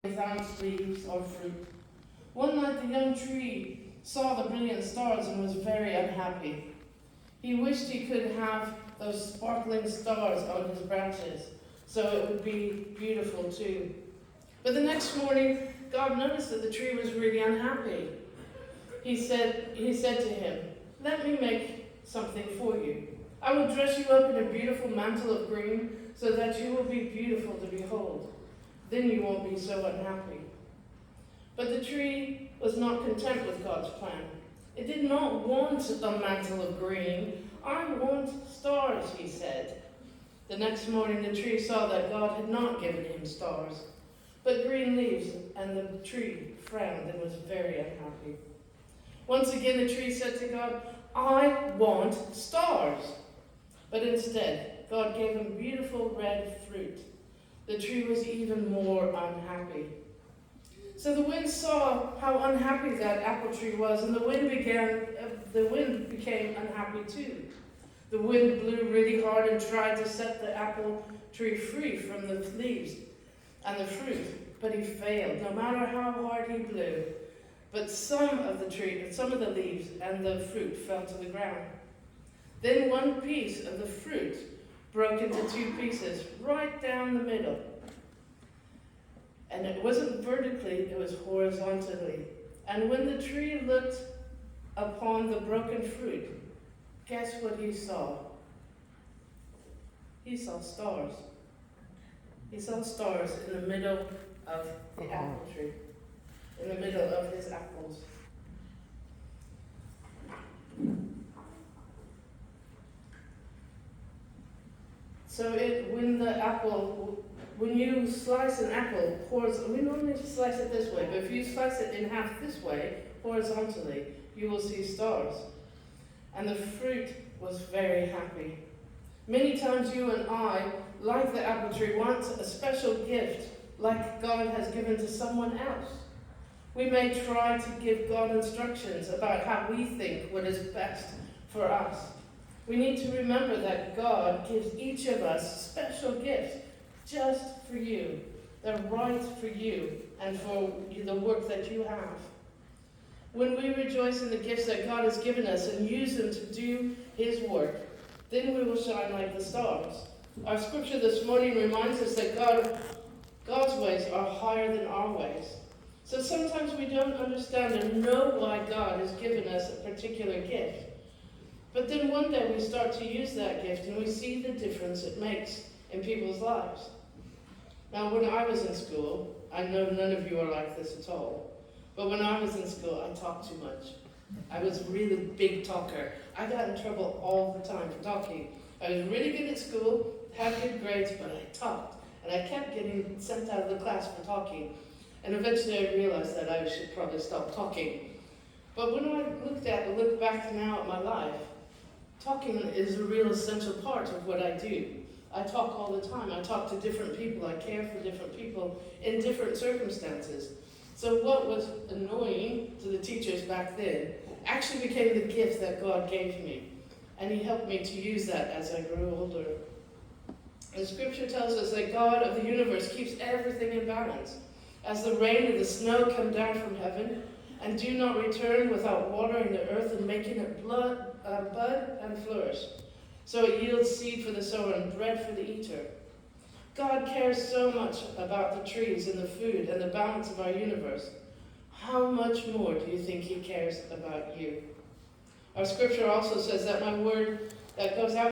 without leaves or fruit. One night the young tree saw the brilliant stars and was very unhappy. He wished he could have those sparkling stars on his branches, so it would be beautiful too. But the next morning, God noticed that the tree was really unhappy. He said to him, "Let me make something for you. I will dress you up in a beautiful mantle of green so that you will be beautiful to behold. Then you won't be so unhappy." But the tree was not content with God's plan. It did not want a mantle of green. "I want stars," he said. The next morning the tree saw that God had not given him stars, but green leaves, and the tree frowned and was very unhappy. Once again the tree said to God, "I want stars." But instead, God gave him beautiful red fruit. The tree was even more unhappy. So the wind saw how unhappy that apple tree was, and the wind became unhappy too. The wind blew really hard and tried to set the apple tree free from the leaves and the fruit, but he failed, no matter how hard he blew. But some of the leaves and the fruit fell to the ground. Then one piece of the fruit broke into two pieces, right down the middle. And it wasn't vertically, it was horizontally. And when the tree looked upon the broken fruit, guess what he saw? He saw stars. He saw stars in the middle of the apple tree, in the middle of his apples. So when you slice an apple, we normally slice it this way, but if you slice it in half this way, horizontally, you will see stars. And the fruit was very happy. Many times you and I, like the apple tree, want a special gift like God has given to someone else. We may try to give God instructions about how we think what is best for us. We need to remember that God gives each of us special gifts just for you. They're right for you and for the work that you have. When we rejoice in the gifts that God has given us and use them to do His work, then we will shine like the stars. Our scripture this morning reminds us that God's ways are higher than our ways. So sometimes we don't understand and know why God has given us a particular gift. But then one day we start to use that gift and we see the difference it makes in people's lives. Now, when I was in school, I know none of you are like this at all, but when I was in school, I talked too much. I was a really big talker. I got in trouble all the time for talking. I was really good at school, had good grades, but I talked. And I kept getting sent out of the class for talking. And eventually I realized that I should probably stop talking. But when I look back now at my life, talking is a real essential part of what I do. I talk all the time. I talk to different people. I care for different people in different circumstances. So what was annoying to the teachers back then actually became the gift that God gave me. And He helped me to use that as I grew older. And Scripture tells us that God of the universe keeps everything in balance. As the rain and the snow come down from heaven and do not return without watering the earth and making it bud and flourish, so it yields seed for the sower and bread for the eater. God cares so much about the trees and the food and the balance of our universe. How much more do you think He cares about you? Our scripture also says that my word that goes out